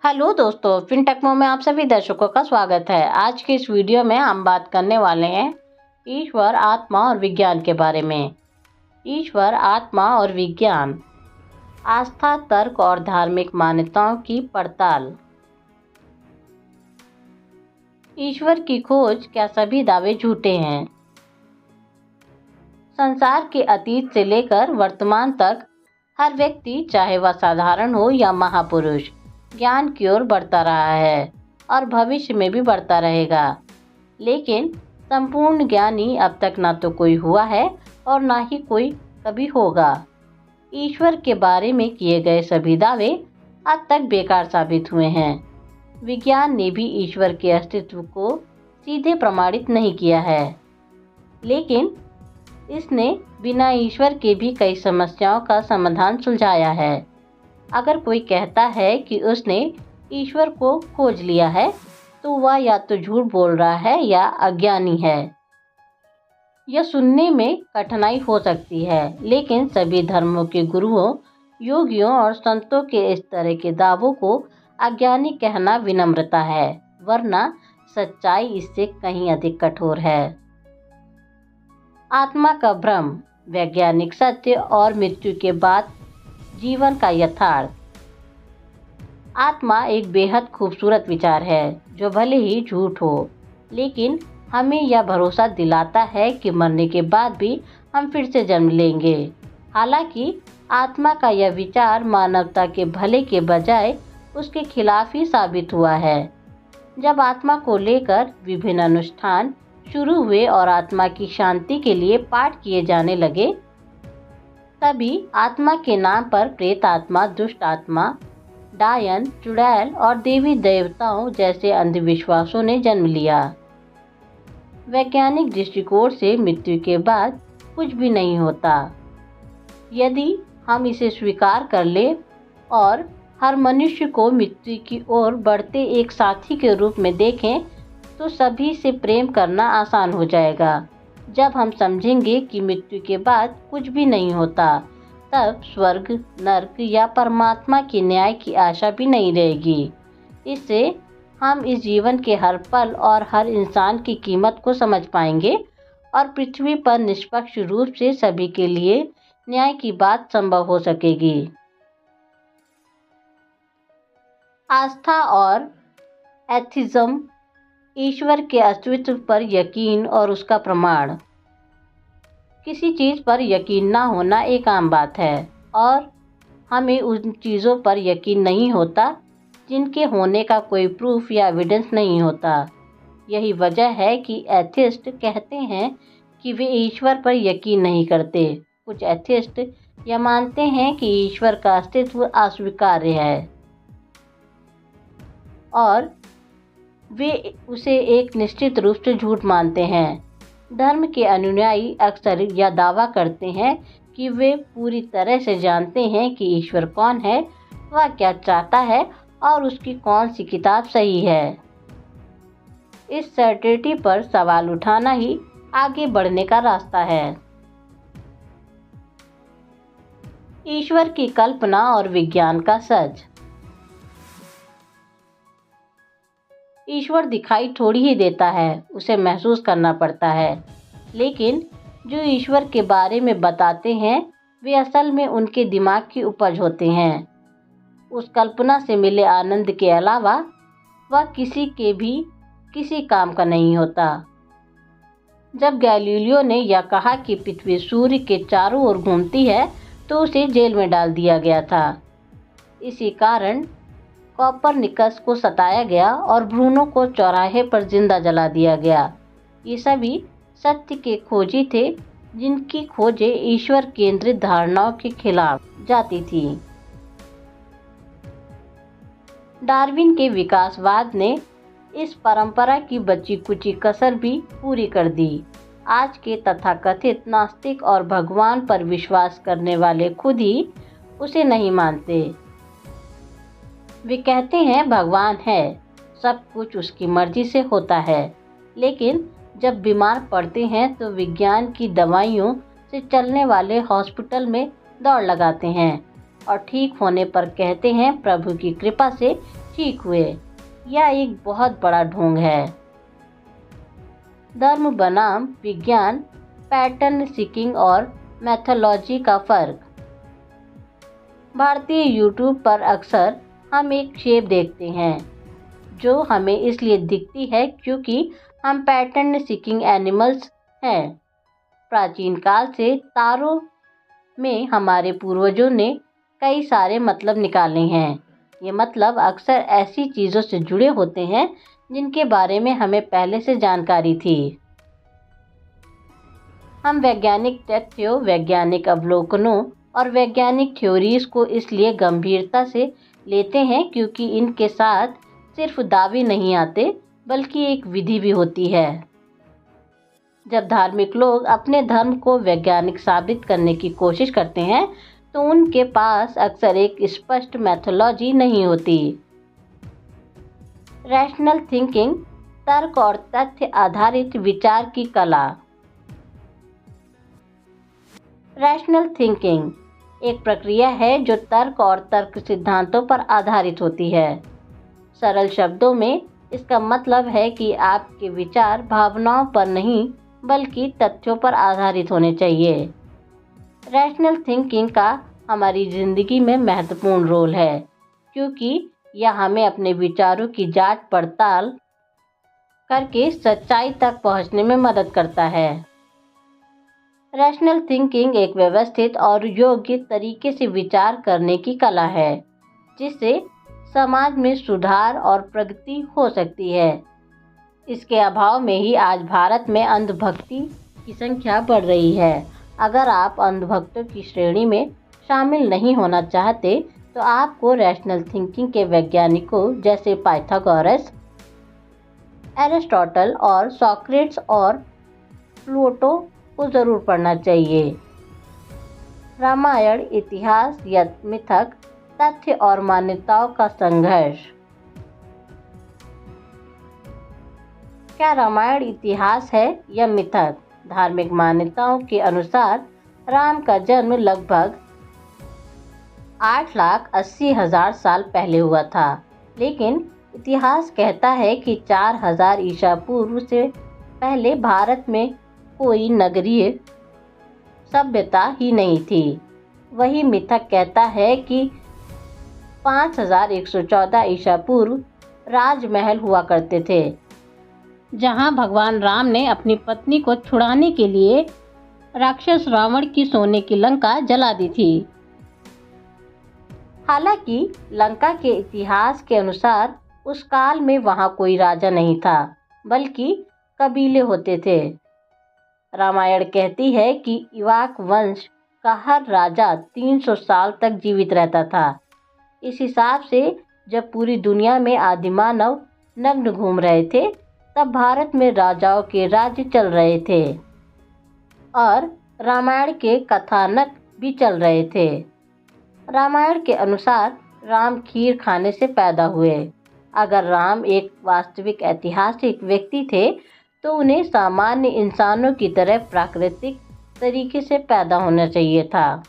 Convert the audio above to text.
Hello दोस्तों, फिनटेक्मो में आप सभी दर्शकों का स्वागत है। आज की इस वीडियो में हम बात करने वाले हैं ईश्वर, आत्मा और विज्ञान के बारे में। ईश्वर, आत्मा और विज्ञान, आस्था, तर्क और धार्मिक मान्यताओं की पड़ताल। ईश्वर की खोज, क्या सभी दावे झूठे हैं? संसार के अतीत से लेकर वर्तमान तक हर व्यक्ति, चाहे वह साधारण हो या महापुरुष, ज्ञान की ओर बढ़ता रहा है और भविष्य में भी बढ़ता रहेगा। लेकिन संपूर्ण ज्ञानी अब तक ना तो कोई हुआ है और ना ही कोई कभी होगा। ईश्वर के बारे में किए गए सभी दावे अब तक बेकार साबित हुए हैं। विज्ञान ने भी ईश्वर के अस्तित्व को सीधे प्रमाणित नहीं किया है, लेकिन इसने बिना ईश्वर के भी कई समस्याओं का समाधान सुलझाया है। अगर कोई कहता है कि उसने ईश्वर को खोज लिया है, तो वह या तो झूठ बोल रहा है या अज्ञानी है। यह सुनने में कठिनाई हो सकती है, लेकिन सभी धर्मों के गुरुओं, योगियों और संतों के इस तरह के दावों को अज्ञानी कहना विनम्रता है, वरना सच्चाई इससे कहीं अधिक कठोर है। आत्मा का भ्रम, वैज्ञानिक सत्य और मृत्यु के बाद जीवन का यथार्थ। आत्मा एक बेहद खूबसूरत विचार है जो भले ही झूठ हो, लेकिन हमें यह भरोसा दिलाता है कि मरने के बाद भी हम फिर से जन्म लेंगे। हालांकि आत्मा का यह विचार मानवता के भले के बजाय उसके खिलाफ ही साबित हुआ है। जब आत्मा को लेकर विभिन्न अनुष्ठान शुरू हुए और आत्मा की शांति के लिए पाठ किए जाने लगे, तभी आत्मा के नाम पर प्रेत आत्मा, दुष्ट आत्मा, डायन, चुड़ैल और देवी देवताओं जैसे अंधविश्वासों ने जन्म लिया। वैज्ञानिक दृष्टिकोण से मृत्यु के बाद कुछ भी नहीं होता। यदि हम इसे स्वीकार कर ले और हर मनुष्य को मृत्यु की ओर बढ़ते एक साथी के रूप में देखें, तो सभी से प्रेम करना आसान हो जाएगा। जब हम समझेंगे कि मृत्यु के बाद कुछ भी नहीं होता, तब स्वर्ग, नर्क या परमात्मा की न्याय की आशा भी नहीं रहेगी। इससे हम इस जीवन के हर पल और हर इंसान की कीमत को समझ पाएंगे और पृथ्वी पर निष्पक्ष रूप से सभी के लिए न्याय की बात संभव हो सकेगी। आस्था और एथिज्म, ईश्वर के अस्तित्व पर यकीन और उसका प्रमाण। किसी चीज़ पर यकीन ना होना एक आम बात है और हमें उन चीज़ों पर यकीन नहीं होता जिनके होने का कोई प्रूफ या एविडेंस नहीं होता। यही वजह है कि एथिस्ट कहते हैं कि वे ईश्वर पर यकीन नहीं करते। कुछ एथिस्ट यह मानते हैं कि ईश्वर का अस्तित्व अस्वीकार्य है और वे उसे एक निश्चित रूप से झूठ मानते हैं। धर्म के अनुयायी अक्सर यह दावा करते हैं कि वे पूरी तरह से जानते हैं कि ईश्वर कौन है, वह क्या चाहता है और उसकी कौन सी किताब सही है। इस सर्टेनिटी पर सवाल उठाना ही आगे बढ़ने का रास्ता है। ईश्वर की कल्पना और विज्ञान का सच। ईश्वर दिखाई थोड़ी ही देता है, उसे महसूस करना पड़ता है। लेकिन जो ईश्वर के बारे में बताते हैं, वे असल में उनके दिमाग की उपज होते हैं। उस कल्पना से मिले आनंद के अलावा वह किसी काम का नहीं होता। जब गैलीलियो ने यह कहा कि पृथ्वी सूर्य के चारों ओर घूमती है, तो उसे जेल में डाल दिया गया था। इसी कारण कोपरनिकस को सताया गया और ब्रूनो को चौराहे पर जिंदा जला दिया गया। ये सभी सत्य के खोजी थे, जिनकी खोजें ईश्वर केंद्रित धारणाओं के खिलाफ जाती थी। डार्विन के विकासवाद ने इस परंपरा की बची कुची कसर भी पूरी कर दी। आज के तथाकथित नास्तिक और भगवान पर विश्वास करने वाले खुद ही उसे नहीं मानते। वे कहते हैं भगवान है, सब कुछ उसकी मर्जी से होता है, लेकिन जब बीमार पड़ते हैं तो विज्ञान की दवाइयों से चलने वाले हॉस्पिटल में दौड़ लगाते हैं। और ठीक होने पर कहते हैं प्रभु की कृपा से ठीक हुए। यह एक बहुत बड़ा ढोंग है। धर्म बनाम विज्ञान, पैटर्न सीकिंग और मैथोलॉजी का फर्क। भारतीय यूट्यूब पर अक्सर हम एक शेप देखते हैं जो हमें इसलिए दिखती है क्योंकि हम पैटर्न सीकिंग एनिमल्स हैं। प्राचीन काल से तारों में हमारे पूर्वजों ने कई सारे मतलब निकाले हैं। ये मतलब अक्सर ऐसी चीज़ों से जुड़े होते हैं जिनके बारे में हमें पहले से जानकारी थी। हम वैज्ञानिक तथ्यों, वैज्ञानिक अवलोकनों और वैज्ञानिक थ्योरीज को इसलिए गंभीरता से लेते हैं क्योंकि इनके साथ सिर्फ दावे नहीं आते बल्कि एक विधि भी होती है। जब धार्मिक लोग अपने धर्म को वैज्ञानिक साबित करने की कोशिश करते हैं तो उनके पास अक्सर एक स्पष्ट मैथोलॉजी नहीं होती। रैशनल थिंकिंग, तर्क और तथ्य आधारित विचार की कला। रैशनल थिंकिंग एक प्रक्रिया है जो तर्क और तर्क सिद्धांतों पर आधारित होती है। सरल शब्दों में इसका मतलब है कि आपके विचार भावनाओं पर नहीं बल्कि तथ्यों पर आधारित होने चाहिए। रैशनल थिंकिंग का हमारी ज़िंदगी में महत्वपूर्ण रोल है क्योंकि यह हमें अपने विचारों की जांच पड़ताल करके सच्चाई तक पहुंचने में मदद करता है। रैशनल थिंकिंग एक व्यवस्थित और योग्य तरीके से विचार करने की कला है जिससे समाज में सुधार और प्रगति हो सकती है। इसके अभाव में ही आज भारत में अंधभक्ति की संख्या बढ़ रही है। अगर आप अंधभक्तों की श्रेणी में शामिल नहीं होना चाहते तो आपको रैशनल थिंकिंग के वैज्ञानिकों जैसे पाइथागोरस, एरिस्टोटल और सोक्रेट्स और प्लूटो को ज़रूर पढ़ना चाहिए। रामायण इतिहास या मिथक, तथ्य और मान्यताओं का संघर्ष। क्या रामायण इतिहास है या मिथक? धार्मिक मान्यताओं के अनुसार राम का जन्म लगभग 8,80,000 साल पहले हुआ था, लेकिन इतिहास कहता है कि 4,000 ईसा पूर्व से पहले भारत में कोई नगरीय सभ्यता ही नहीं थी। वही मिथक कहता है कि 5,114 ईसा पूर्व राजमहल हुआ करते थे जहां भगवान राम ने अपनी पत्नी को छुड़ाने के लिए राक्षस रावण की सोने की लंका जला दी थी। हालांकि लंका के इतिहास के अनुसार उस काल में वहां कोई राजा नहीं था बल्कि कबीले होते थे। रामायण कहती है कि इवाक वंश का हर राजा 300 साल तक जीवित रहता था। इस हिसाब से जब पूरी दुनिया में आदिमानव नग्न घूम रहे थे तब भारत में राजाओं के राज्य चल रहे थे और रामायण के कथानक भी चल रहे थे। रामायण के अनुसार राम खीर खाने से पैदा हुए। अगर राम एक वास्तविक ऐतिहासिक व्यक्ति थे तो उन्हें सामान्य इंसानों की तरह प्राकृतिक तरीके से पैदा होना चाहिए था।